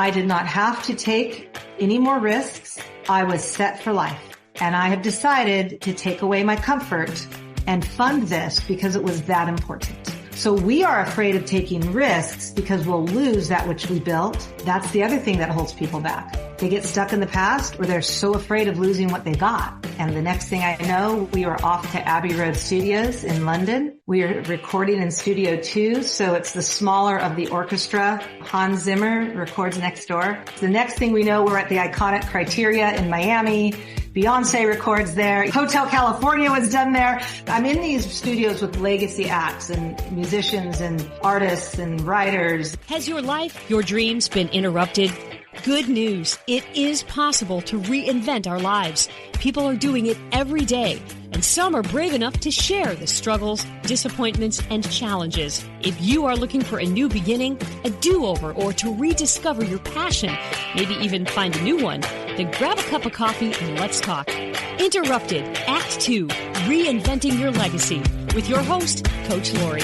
I did not have to take any more risks. I was set for life. And I have decided to take away my comfort and fund this because it was that important. So we are afraid of taking risks because we'll lose that which we built. That's the other thing that holds people back. They get stuck in the past or they're so afraid of losing what they got. And the next thing I know, we are off to Abbey Road Studios in London. We are recording in Studio 2, so it's the smaller of the orchestra. Hans Zimmer records next door. The next thing we know, we're at the iconic Criteria in Miami. Beyonce records there. Hotel California was done there. I'm in these studios with legacy acts and musicians and artists and writers. Has your life, your dreams been interrupted? Good news. It is possible to reinvent our lives. People are doing it every day, and some are brave enough to share the struggles, disappointments, and challenges. If you are looking for a new beginning, a do-over, or to rediscover your passion, maybe even find a new one, then grab a cup of coffee and let's talk. Interrupted, Act 2, Reinventing Your Legacy, with your host, Coach Lori.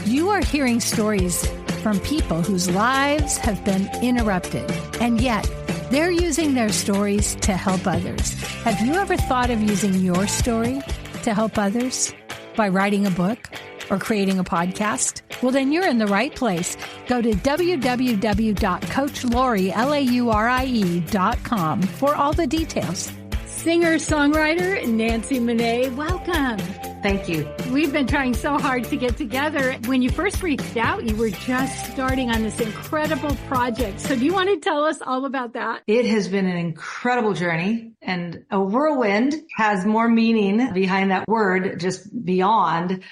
You are hearing stories from people whose lives have been interrupted, and yet they're using their stories to help others. Have you ever thought of using your story to help others by writing a book or creating a podcast? Well, then you're in the right place. Go to www.coachlori.com for all the details. Singer-songwriter Nancy Manet, welcome. Thank you. We've been trying so hard to get together. When you first reached out, you were just starting on this incredible project. So do you want to tell us all about that? It has been an incredible journey, and a whirlwind has more meaning behind that word, just beyond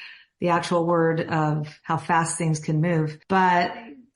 the actual word of how fast things can move. But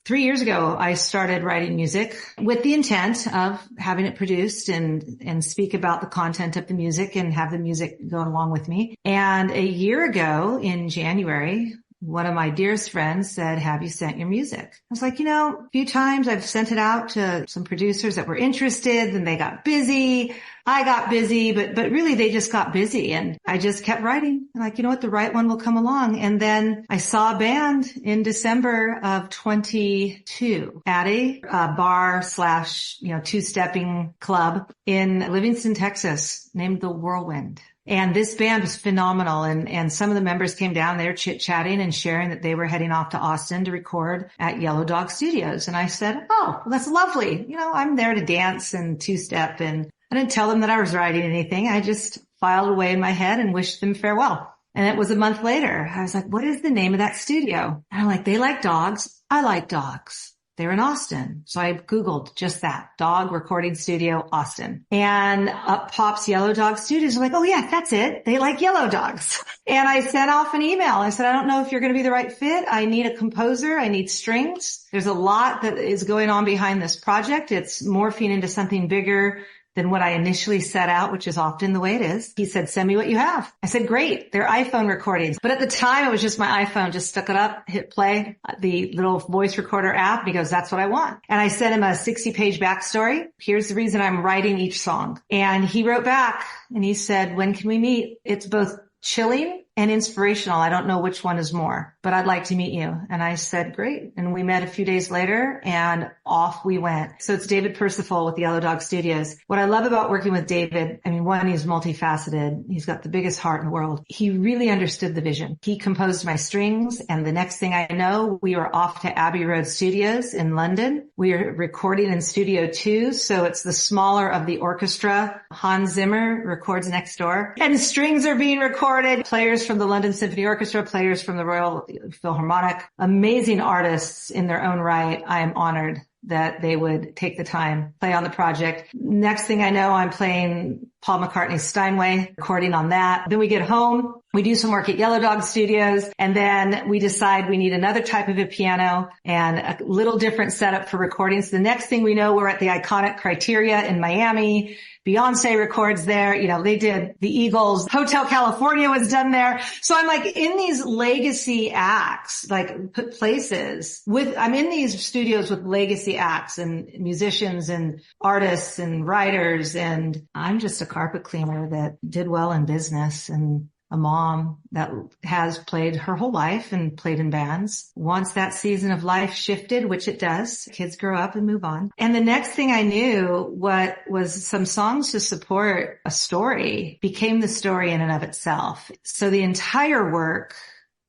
3 years ago, I started writing music with the intent of having it produced and speak about the content of the music and have the music go along with me. And a year ago in January, one of my dearest friends said, "Have you sent your music?" I was like, a few times I've sent it out to some producers that were interested, and they got busy. I got busy, but really they just got busy, and I just kept writing. I'm like, the right one will come along. And then I saw a band in December of 22 at a bar / two-stepping club in Livingston, Texas, named The Whirlwind. And this band was phenomenal. And some of the members came down, they were chit-chatting and sharing that they were heading off to Austin to record at Yellow Dog Studios. And I said, "Oh, well, that's lovely. I'm there to dance and two-step." And I didn't tell them that I was writing anything. I just filed away in my head and wished them farewell. And it was a month later. I was like, "What is the name of that studio?" And I'm like, "They like dogs. I like dogs. They're in Austin." So I Googled just that, dog recording studio, Austin. And up pops Yellow Dog Studios. I'm like, "Oh yeah, that's it. They like yellow dogs." And I sent off an email. I said, "I don't know if you're going to be the right fit. I need a composer. I need strings. There's a lot that is going on behind this project. It's morphing into something bigger than what I initially set out, which is often the way it is." He said, "Send me what you have." I said, "Great. They're iPhone recordings." But at the time, it was just my iPhone. Just stuck it up, hit play, the little voice recorder app. He goes, "That's what I want." And I sent him a 60-page backstory. "Here's the reason I'm writing each song." And he wrote back and he said, "When can we meet? It's both chilling and inspirational. I don't know which one is more, but I'd like to meet you." And I said, "Great." And we met a few days later and off we went. So it's David Percival with Yellow Dog Studios. What I love about working with David, one, he's multifaceted. He's got the biggest heart in the world. He really understood the vision. He composed my strings, and the next thing I know, we were off to Abbey Road Studios in London. We are recording in Studio 2, so it's the smaller of the orchestra. Hans Zimmer records next door, and strings are being recorded. Players from the London Symphony Orchestra, players from the Royal Philharmonic, amazing artists in their own right. I am honored that they would take the time, play on the project. Next thing I know, I'm playing Paul McCartney's Steinway, recording on that. Then we get home, we do some work at Yellow Dog Studios, and then we decide we need another type of a piano and a little different setup for recording. So the next thing we know, we're at the iconic Criteria in Miami. Beyonce records there. They did the Eagles. Hotel California was done there. So I'm like in these legacy acts, like places I'm in these studios with legacy acts and musicians and artists and writers. And I'm just a carpet cleaner that did well in business. And a mom that has played her whole life and played in bands. Once that season of life shifted, which it does, kids grow up and move on. And the next thing I knew, what was some songs to support a story became the story in and of itself. So the entire work,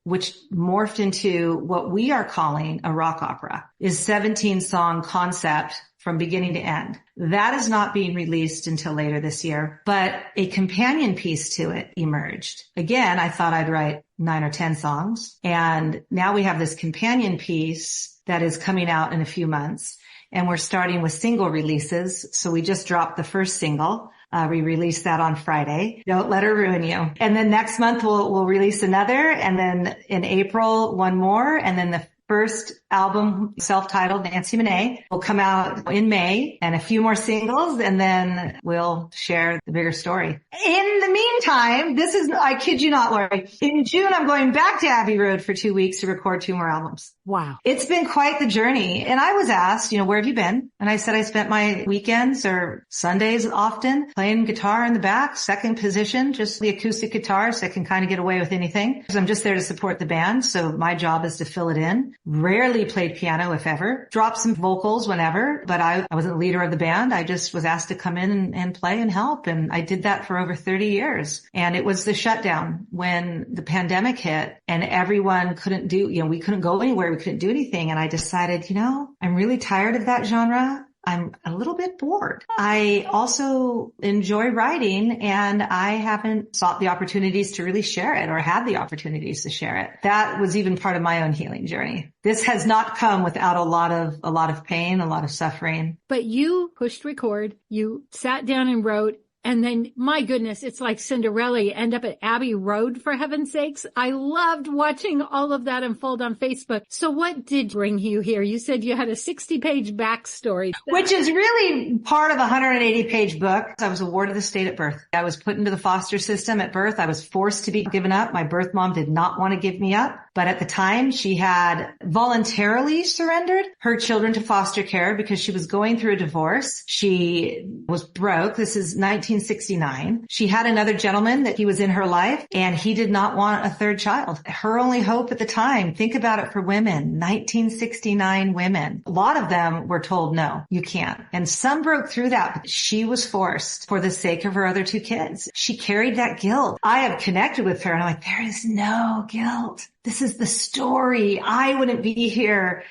which morphed into what we are calling a rock opera, is 17-song concept from beginning to end. That is not being released until later this year, but a companion piece to it emerged. Again, I thought I'd write 9 or 10 songs, and now we have this companion piece that is coming out in a few months, and we're starting with single releases. So we just dropped the first single. We released that on Friday. Don't let her ruin you. And then next month we'll release another. And then in April, one more. And then the first album, self-titled Nancy Manet, will come out in May, and a few more singles, and then we'll share the bigger story. In the meantime, I kid you not, Lori, in June, I'm going back to Abbey Road for 2 weeks to record 2 more albums. Wow. It's been quite the journey. And I was asked, where have you been? And I said I spent my weekends or Sundays often playing guitar in the back, second position, just the acoustic guitar, so I can kind of get away with anything. Because I'm just there to support the band. So my job is to fill it in. Rarely played piano, if ever. Dropped some vocals whenever, but I wasn't the leader of the band. I just was asked to come in and play and help. And I did that for over 30 years. And it was the shutdown when the pandemic hit and everyone couldn't we couldn't go anywhere. We couldn't do anything. And I decided, I'm really tired of that genre. I'm a little bit bored. I also enjoy writing, and I haven't sought the opportunities to really share it or had the opportunities to share it. That was even part of my own healing journey. This has not come without a lot of pain, a lot of suffering. But you pushed record, you sat down and wrote, and then, my goodness, it's like Cinderella. You end up at Abbey Road, for heaven's sakes. I loved watching all of that unfold on Facebook. So what did bring you here? You said you had a 60-page backstory. Which is really part of a 180-page book. I was awarded the state at birth. I was put into the foster system at birth. I was forced to be given up. My birth mom did not want to give me up. But at the time, she had voluntarily surrendered her children to foster care because she was going through a divorce. She was broke. This is 1969. She had another gentleman that he was in her life, and he did not want a third child. Her only hope at the time, think about it for women, 1969 women. A lot of them were told, no, you can't. And some broke through that, but she was forced for the sake of her other 2 kids. She carried that guilt. I have connected with her, and I'm like, there is no guilt. This is the story. I wouldn't be here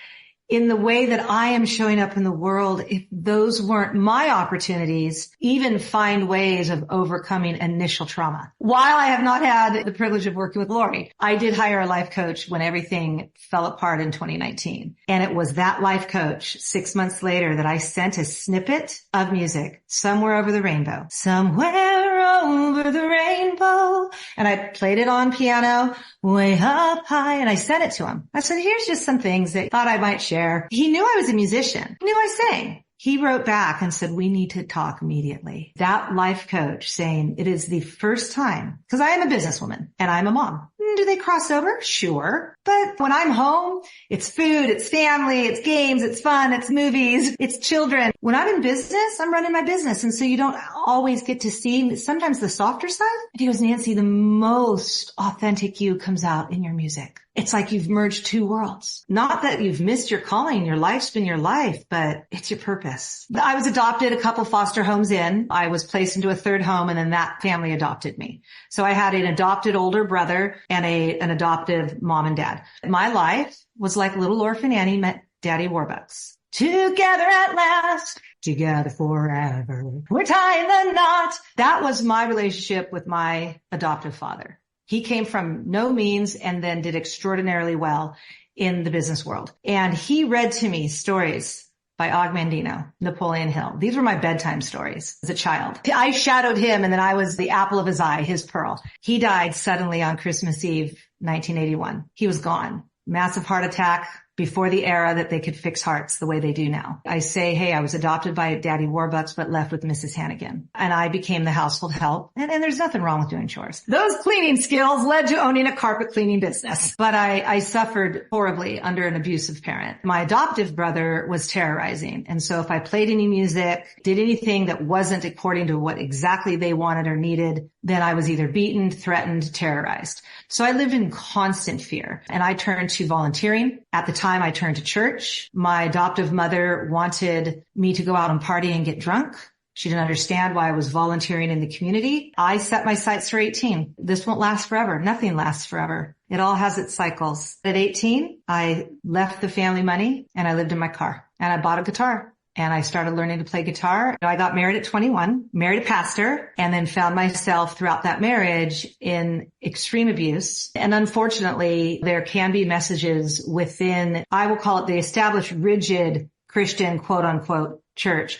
in the way that I am showing up in the world if those weren't my opportunities, even find ways of overcoming initial trauma. While I have not had the privilege of working with Lori, I did hire a life coach when everything fell apart in 2019. And it was that life coach 6 months later that I sent a snippet of music, Somewhere Over the Rainbow. Somewhere over the rainbow. And I played it on piano way up high, and I sent it to him. I said, here's just some things that I thought I might share. He knew I was a musician. He knew I sang. He wrote back and said, we need to talk immediately. That life coach saying, it is the first time, because I am a businesswoman and I'm a mom. Do they cross over? Sure. But when I'm home, it's food, it's family, it's games, it's fun, it's movies, it's children. When I'm in business, I'm running my business. And so you don't always get to see sometimes the softer side. And he goes, Nancy, the most authentic you comes out in your music. It's like you've merged 2 worlds. Not that you've missed your calling, your life's been your life, but it's your purpose. I was adopted a couple foster homes in. I was placed into a 3rd home, and then that family adopted me. So I had an adopted older brother and an adoptive mom and dad. My life was like little orphan Annie met Daddy Warbucks. Together at last, together forever. We're tying the knot. That was my relationship with my adoptive father. He came from no means and then did extraordinarily well in the business world. And he read to me stories by Og Mandino, Napoleon Hill. These were my bedtime stories as a child. I shadowed him, and then I was the apple of his eye, his pearl. He died suddenly on Christmas Eve, 1981. He was gone. Massive heart attack. before the era that they could fix hearts the way they do now. I say, hey, I was adopted by Daddy Warbucks, but left with Mrs. Hannigan. And I became the household help. And there's nothing wrong with doing chores. Those cleaning skills led to owning a carpet cleaning business. But I suffered horribly under an abusive parent. My adoptive brother was terrorizing. And so if I played any music, did anything that wasn't according to what exactly they wanted or needed, then I was either beaten, threatened, terrorized. So I lived in constant fear, and I turned to volunteering. At the time, I turned to church. My adoptive mother wanted me to go out and party and get drunk. She didn't understand why I was volunteering in the community. I set my sights for 18. This won't last forever. Nothing lasts forever. It all has its cycles. At 18, I left the family money and I lived in my car, and I bought a guitar. And I started learning to play guitar. I got married at 21, married a pastor, and then found myself throughout that marriage in extreme abuse. And unfortunately, there can be messages within, I will call it the established rigid Christian quote unquote church,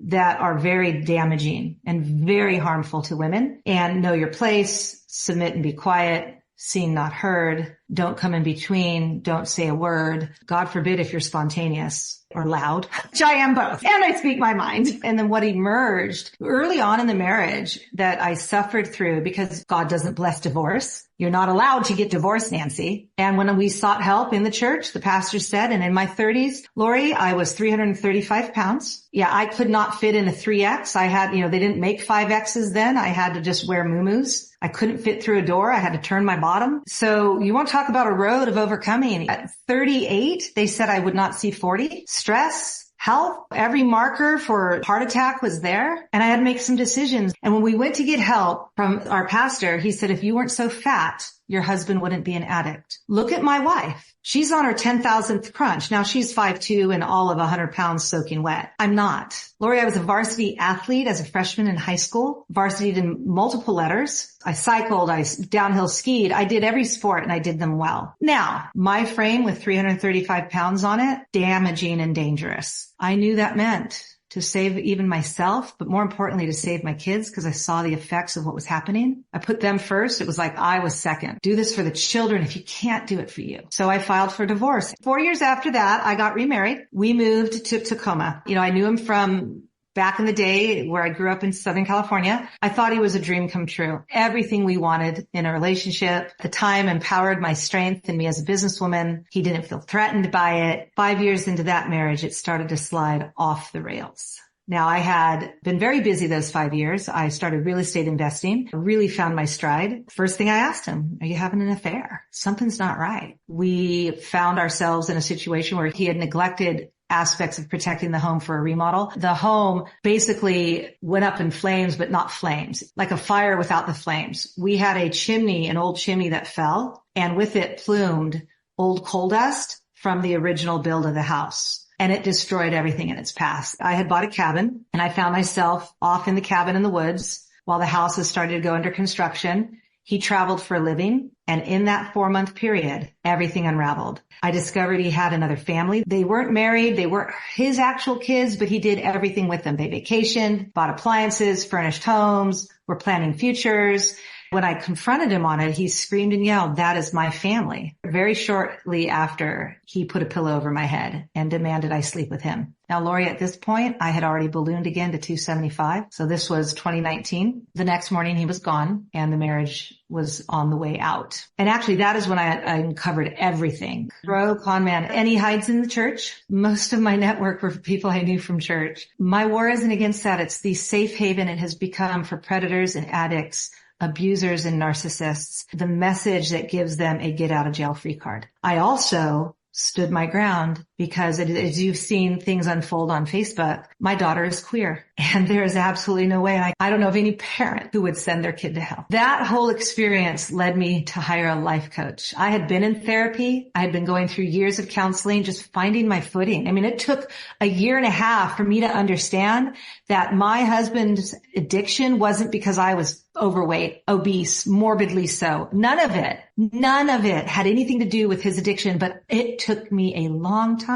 that are very damaging and very harmful to women. And know your place, submit and be quiet, seen not heard, don't come in between, don't say a word. God forbid if you're spontaneous or loud, which I am both, and I speak my mind. And then what emerged early on in the marriage that I suffered through, because God doesn't bless divorce. You're not allowed to get divorced, Nancy. And when we sought help in the church, the pastor said, and in my 30s, Lori, I was 335 pounds. Yeah, I could not fit in a 3X. I had, they didn't make 5Xs then. I had to just wear muumuus. I couldn't fit through a door. I had to turn my bottom. So you want to talk about a road of overcoming. At 38, they said I would not see 40. Stress, health, every marker for heart attack was there. And I had to make some decisions. And when we went to get help from our pastor, he said, if you weren't so fat, your husband wouldn't be an addict. Look at my wife. She's on her 10,000th crunch. Now she's 5'2" and all of 100 pounds soaking wet. I'm not. Lori, I was a varsity athlete as a freshman in high school, varsitied in multiple letters. I cycled, I downhill skied. I did every sport and I did them well. Now, my frame with 335 pounds on it, damaging and dangerous. I knew that meant to save even myself, but more importantly, to save my kids, because I saw the effects of what was happening. I put them first. It was like I was second. Do this for the children if you can't do it for you. So I filed for divorce. 4 years after that, I got remarried. We moved to Tacoma. I knew him from back in the day where I grew up in Southern California. I thought he was a dream come true. Everything we wanted in a relationship. The time empowered my strength and me as a businesswoman. He didn't feel threatened by it. 5 years into that marriage, it started to slide off the rails. Now, I had been very busy those 5 years. I started real estate investing. I really found my stride. First thing I asked him, are you having an affair? Something's not right. We found ourselves in a situation where he had neglected aspects of protecting the home for a remodel. The home basically went up in flames, but not flames, like a fire without the flames. We had a chimney, an old chimney that fell, and with it plumed old coal dust from the original build of the house. And it destroyed everything in its path. I had bought a cabin, and I found myself off in the cabin in the woods while the house was starting to go under construction. He traveled for a living, and in that 4-month period, everything unraveled. I discovered he had another family. They weren't married. They weren't his actual kids, but he did everything with them. They vacationed, bought appliances, furnished homes, were planning futures. When I confronted him on it, he screamed and yelled, that is my family. Very shortly after, he put a pillow over my head and demanded I sleep with him. Now, Lori, at this point, I had already ballooned again to 275. So this was 2019. The next morning he was gone and the marriage was on the way out. And actually that is when I uncovered everything. Con man. And he hides in the church. Most of my network were people I knew from church. My war isn't against that. It's the safe haven it has become for predators and addicts, abusers and narcissists, the message that gives them a get out of jail free card. I also stood my ground because as you've seen things unfold on Facebook, my daughter is queer and there is absolutely no way. And I don't know of any parent who would send their kid to hell. That whole experience led me to hire a life coach. I had been in therapy. I had been going through years of counseling, just finding my footing. I mean, it took a year and a half for me to understand that my husband's addiction wasn't because I was overweight, obese, morbidly so. None of it had anything to do with his addiction, but it took me a long time.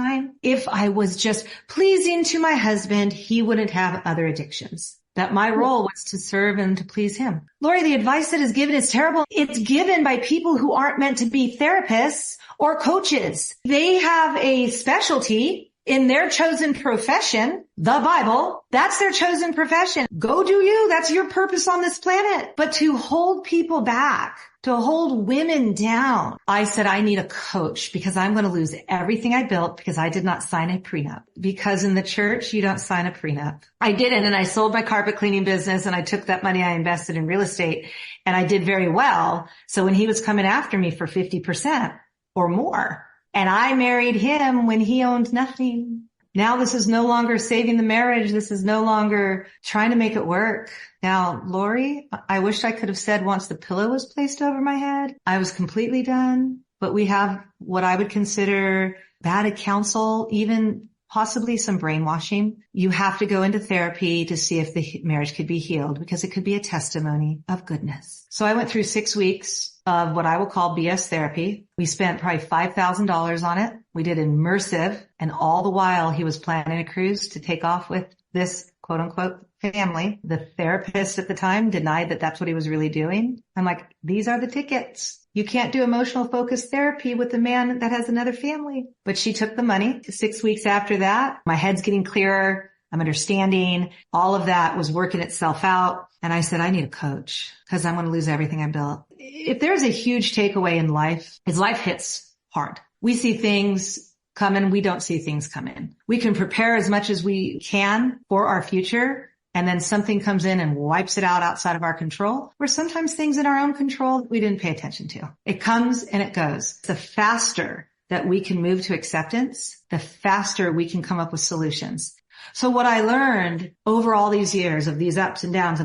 If I was just pleasing to my husband, he wouldn't have other addictions. that my role was to serve and to please him. Lori, the advice that is given is terrible. It's given by people who aren't meant to be therapists or coaches. They have a specialty in their chosen profession, the Bible. That's their chosen profession. Go do you. That's your purpose on this planet. But to hold people back, to hold women down, I said, I need a coach because I'm going to lose everything I built because I did not sign a prenup. Because in the church, you don't sign a prenup. I didn't, and I sold my carpet cleaning business, and I took that money I invested in real estate, and I did very well. So when he was coming after me for 50% or more, and I married him when he owned nothing. Now this is no longer saving the marriage. This is no longer trying to make it work. Now, Lori, I wish I could have said once the pillow was placed over my head, I was completely done. But we have what I would consider bad counsel, even possibly some brainwashing. You have to go into therapy to see if the marriage could be healed because it could be a testimony of goodness. So I went through 6 weeks of what I will call BS therapy. We spent probably $5,000 on it. We did immersive, and all the while he was planning a cruise to take off with this quote unquote family. The therapist at the time denied that that's what he was really doing. I'm like, these are the tickets. You can't do emotional focused therapy with a man that has another family. But she took the money. 6 weeks after that, my head's getting clearer. I'm understanding. All of that was working itself out. And I said, I need a coach because I'm going to lose everything I built. If there's a huge takeaway in life, is life hits hard. We see things come in. We don't see things come in. We can prepare as much as we can for our future. And then something comes in and wipes it out outside of our control, or sometimes things in our own control we didn't pay attention to. It comes and it goes. The faster that we can move to acceptance, the faster we can come up with solutions. So what I learned over all these years of these ups and downs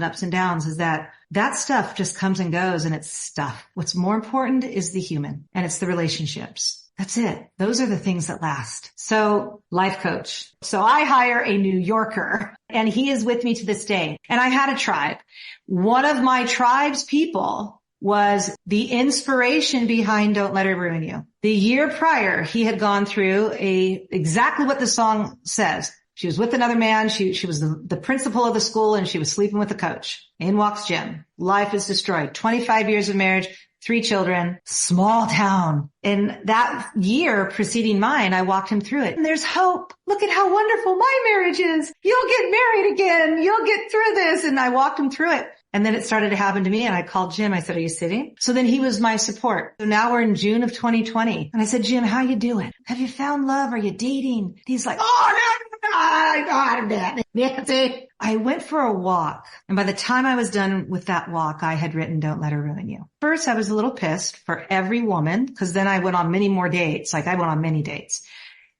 is that stuff just comes and goes, and it's stuff. What's more important is the human, and it's the relationships. That's it. Those are the things that last. So life coach. So I hire a New Yorker, and he is with me to this day. And I had a tribe. One of my tribe's people was the inspiration behind Don't Let Her Ruin You. The year prior, he had gone through exactly what the song says. She was with another man. She was the principal of the school, and she was sleeping with the coach. In walks Jim. Life is destroyed. 25 years of marriage, 3 children, small town. In that year preceding mine, I walked him through it. And there's hope. Look at how wonderful my marriage is. You'll get married again. You'll get through this. And I walked him through it. And then it started to happen to me, and I called Jim. I said, are you sitting? So then he was my support. So now we're in June of 2020. And I said, Jim, how you doing? Have you found love? Are you dating? He's like, oh, no, I'm dead. Nancy. I went for a walk. And by the time I was done with that walk, I had written Don't Let Her Ruin You. First, I was a little pissed for every woman, because then I went on many more dates. I went on many dates.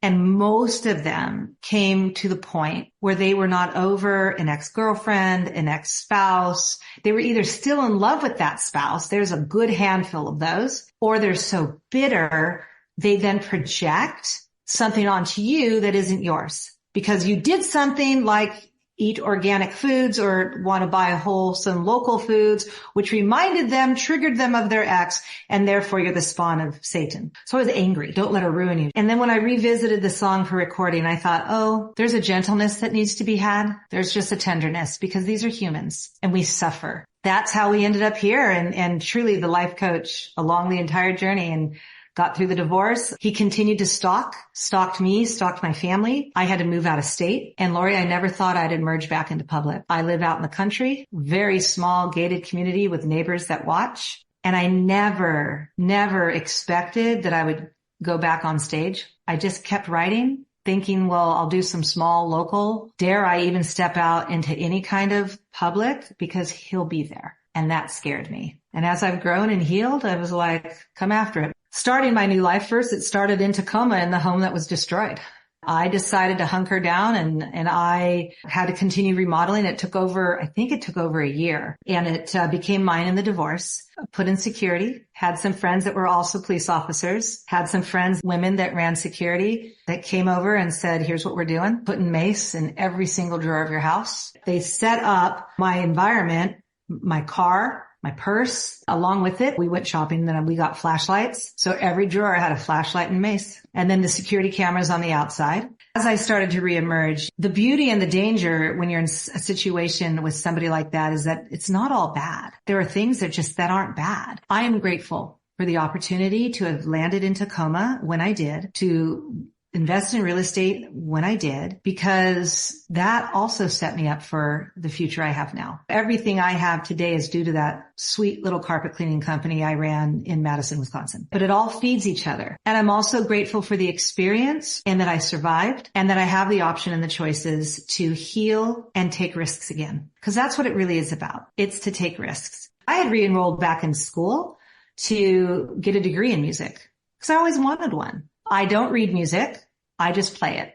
And most of them came to the point where they were not over an ex-girlfriend, an ex-spouse. They were either still in love with that spouse. There's a good handful of those. Or they're so bitter, they then project something onto you that isn't yours. Because you did something like eat organic foods or want to buy wholesome local foods, which triggered them of their ex, and therefore you're the spawn of Satan. So I was angry. Don't let her ruin you. And then when I revisited the song for recording, I thought, oh, there's a gentleness that needs to be had. There's just a tenderness, because these are humans and we suffer. That's how we ended up here. And truly the life coach along the entire journey, and got through the divorce. He continued to stalked me, stalked my family. I had to move out of state. And Lori, I never thought I'd emerge back into public. I live out in the country, very small gated community with neighbors that watch. And I never expected that I would go back on stage. I just kept writing, thinking, well, I'll do some small local. Dare I even step out into any kind of public, because he'll be there. And that scared me. And as I've grown and healed, I was like, come after it. Starting my new life first, it started in Tacoma, in the home that was destroyed. I decided to hunker down, and I had to continue remodeling. I think it took over a year, and it became mine in the divorce. Put in security, had some friends that were also police officers, had some friends, women that ran security, that came over and said, here's what we're doing. Putting mace in every single drawer of your house. They set up my environment, my car, my purse. Along with it, we went shopping, then we got flashlights. So every drawer had a flashlight and mace. And then the security cameras on the outside. As I started to reemerge, the beauty and the danger when you're in a situation with somebody like that is that it's not all bad. There are things that aren't bad. I am grateful for the opportunity to have landed in Tacoma when I did, to invest in real estate when I did, because that also set me up for the future I have now. Everything I have today is due to that sweet little carpet cleaning company I ran in Madison, Wisconsin. But it all feeds each other. And I'm also grateful for the experience and that I survived and that I have the option and the choices to heal and take risks again. Because that's what it really is about. It's to take risks. I had re-enrolled back in school to get a degree in music because I always wanted one. I don't read music. I just play it.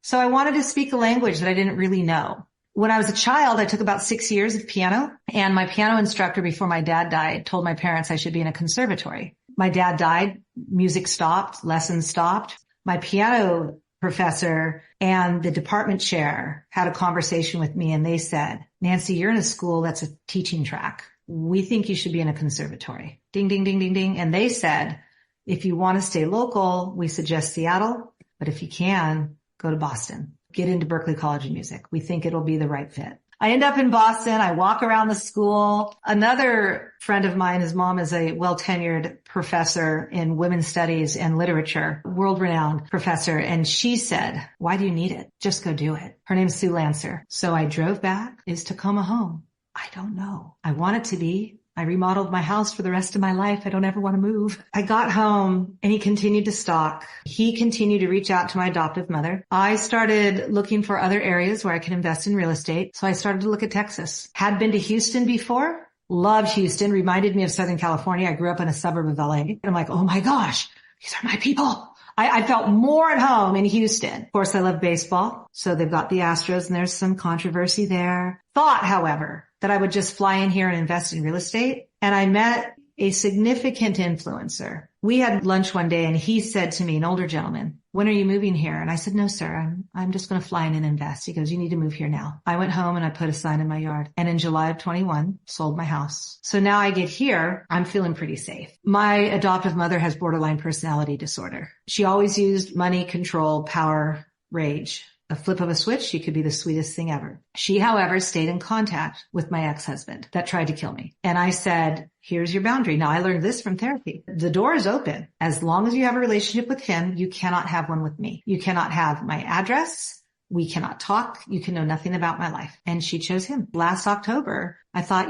So I wanted to speak a language that I didn't really know. When I was a child, I took about 6 years of piano, and my piano instructor before my dad died told my parents I should be in a conservatory. My dad died, music stopped, lessons stopped. My piano professor and the department chair had a conversation with me, and they said, Nancy, you're in a school that's a teaching track. We think you should be in a conservatory. Ding, ding, ding, ding, ding. And they said, if you want to stay local, we suggest Seattle. But if you can, go to Boston. Get into Berklee College of Music. We think it'll be the right fit. I end up in Boston. I walk around the school. Another friend of mine, his mom is a well-tenured professor in women's studies and literature, world-renowned professor. And she said, why do you need it? Just go do it. Her name's Sue Lancer. So I drove back. Is Tacoma home? I don't know. I want it to be. I remodeled my house for the rest of my life. I don't ever want to move. I got home and he continued to stalk. He continued to reach out to my adoptive mother. I started looking for other areas where I could invest in real estate. So I started to look at Texas. Had been to Houston before. Loved Houston. Reminded me of Southern California. I grew up in a suburb of LA. And I'm like, oh my gosh, these are my people. I felt more at home in Houston. Of course, I love baseball. So they've got the Astros and there's some controversy there. Thought, however, that I would just fly in here and invest in real estate. And I met a significant influencer. We had lunch one day and he said to me, an older gentleman, when are you moving here? And I said, no, sir, I'm just going to fly in and invest. He goes, you need to move here now. I went home and I put a sign in my yard. And in July of 21, sold my house. So now I get here, I'm feeling pretty safe. My adoptive mother has borderline personality disorder. She always used money, control, power, rage. A flip of a switch, she could be the sweetest thing ever. She, however, stayed in contact with my ex-husband that tried to kill me. And I said, here's your boundary. Now, I learned this from therapy. The door is open. As long as you have a relationship with him, you cannot have one with me. You cannot have my address. We cannot talk. You can know nothing about my life. And she chose him. Last October, I thought,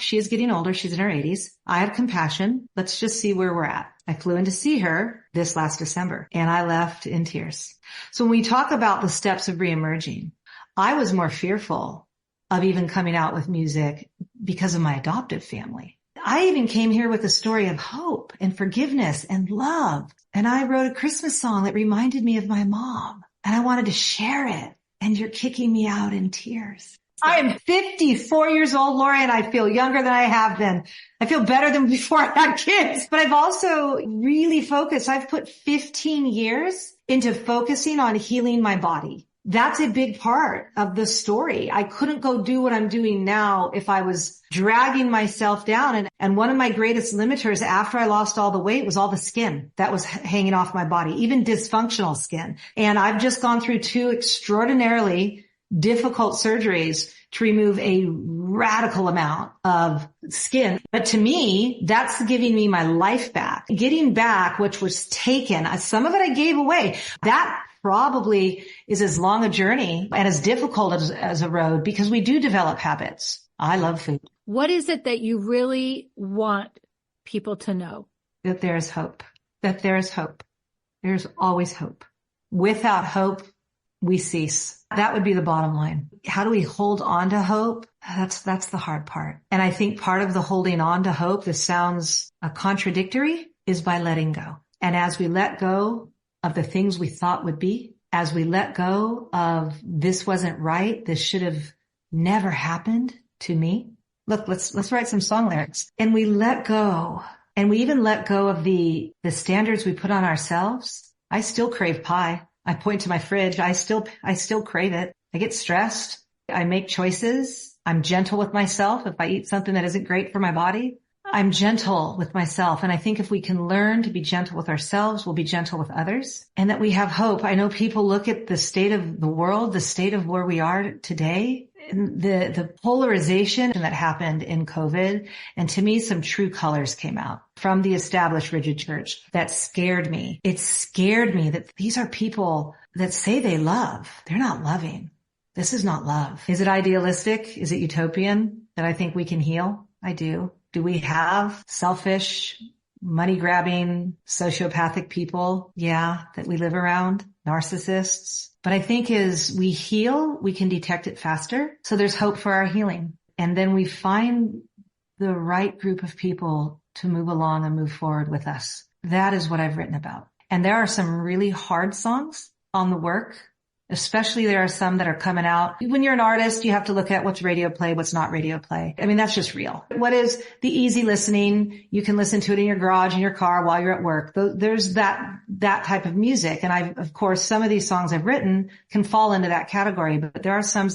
she is getting older. She's in her 80s. I have compassion. Let's just see where we're at. I flew in to see her this last December and I left in tears. So when we talk about the steps of reemerging, I was more fearful of even coming out with music because of my adoptive family. I even came here with a story of hope and forgiveness and love. And I wrote a Christmas song that reminded me of my mom and I wanted to share it. And you're kicking me out in tears. I am 54 years old, Lori, and I feel younger than I have been. I feel better than before I had kids, but I've also really focused. I've put 15 years into focusing on healing my body. That's a big part of the story. I couldn't go do what I'm doing now if I was dragging myself down. And one of my greatest limiters after I lost all the weight was all the skin that was hanging off my body, even dysfunctional skin. And I've just gone through 2 extraordinarily difficult surgeries to remove a radical amount of skin. But to me, that's giving me my life back. Getting back, which was taken, some of it I gave away. That probably is as long a journey and as difficult as a road because we do develop habits. I love food. What is it that you really want people to know? That there's hope. That there's hope. There's always hope. Without hope, we cease. That would be the bottom line. How do we hold on to hope? That's the hard part. And I think part of the holding on to hope, this sounds contradictory, is by letting go. And as we let go of the things we thought would be, as we let go of this wasn't right, this should have never happened to me. Look, let's write some song lyrics. And we let go. And we even let go of the standards we put on ourselves. I still crave pie. I point to my fridge. I still crave it. I get stressed. I make choices I'm gentle with myself. If I eat something that isn't great for my body, I'm gentle with myself. And I think if we can learn to be gentle with ourselves, we'll be gentle with others, and that we have hope. I know people look at the state of the world, the state of where we are today, and the polarization that happened in COVID. And to me, some true colors came out from the established rigid church that scared me. It scared me that these are people that say they love. They're not loving. This is not love. Is it idealistic? Is it utopian that I think we can heal? I do. Do we have selfish, money-grabbing, sociopathic people? Yeah, that we live around, narcissists. But I think as we heal, we can detect it faster. So there's hope for our healing. And then we find the right group of people to move along and move forward with us. That is what I've written about. And there are some really hard songs on the work. Especially there are some that are coming out. When you're an artist, you have to look at what's radio play, what's not radio play. I mean, that's just real. What is the easy listening? You can listen to it in your garage, in your car while you're at work. There's that type of music. And of course, some of these songs I've written can fall into that category, but there are some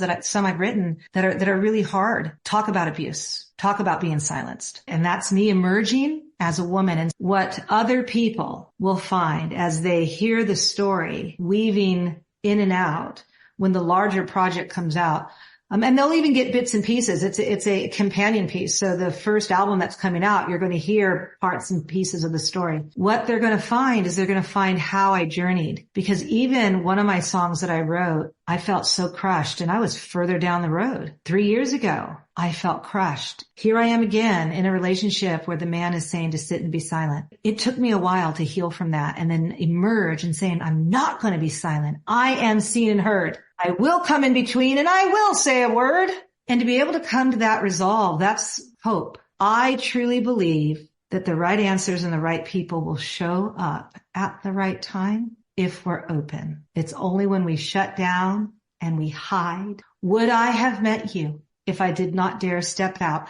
I've written that are really hard. Talk about abuse. Talk about being silenced. And that's me emerging as a woman, and what other people will find as they hear the story weaving in and out when the larger project comes out. And they'll even get bits and pieces. It's a companion piece. So the first album that's coming out, you're going to hear parts and pieces of the story. What they're going to find is they're going to find how I journeyed, because even one of my songs that I wrote, I felt so crushed, and I was further down the road. 3 years ago, I felt crushed. Here I am again in a relationship where the man is saying to sit and be silent. It took me a while to heal from that and then emerge and saying, I'm not going to be silent. I am seen and heard. I will come in between and I will say a word. And to be able to come to that resolve, that's hope. I truly believe that the right answers and the right people will show up at the right time if we're open. It's only when we shut down and we hide. Would I have met you if I did not dare step out?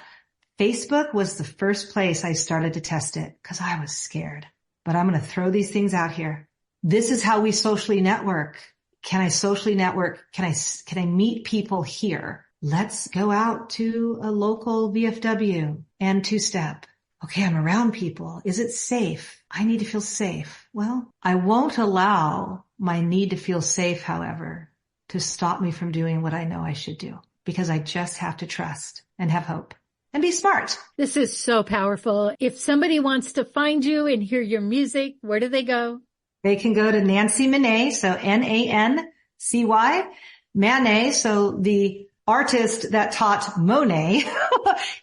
Facebook was the first place I started to test it because I was scared. But I'm going to throw these things out here. This is how we socially network. Can I socially network? Can I meet people here? Let's go out to a local VFW and two-step. Okay, I'm around people. Is it safe? I need to feel safe. Well, I won't allow my need to feel safe, however, to stop me from doing what I know I should do, because I just have to trust and have hope and be smart. This is so powerful. If somebody wants to find you and hear your music, where do they go? They can go to Nancy Manet, so Nancy, Manet, so the artist that taught Monet,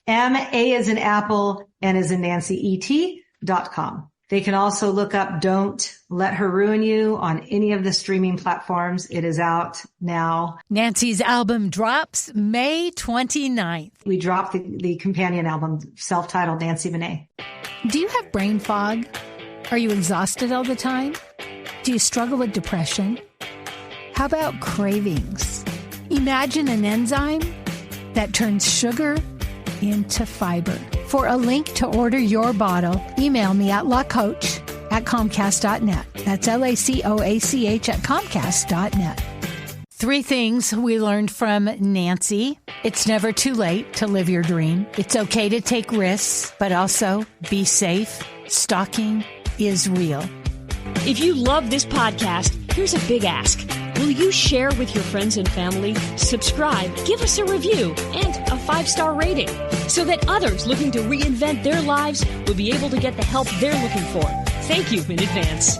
M-A as in Apple, N as in Nancy, ET.com. They can also look up Don't Let Her Ruin You on any of the streaming platforms. It is out now. Nancy's album drops May 29th. We dropped the companion album, self-titled Nancy Manet. Do you have brain fog? Are you exhausted all the time? Do you struggle with depression? How about cravings? Imagine an enzyme that turns sugar into fiber. For a link to order your bottle, email me at lacoach@comcast.net. That's LACOACH at comcast.net. 3 things we learned from Nancy. It's never too late to live your dream. It's okay to take risks, but also be safe. Stalking is real. If you love this podcast, here's a big ask. Will you share with your friends and family, subscribe, give us a review, and a 5-star rating so that others looking to reinvent their lives will be able to get the help they're looking for? Thank you in advance.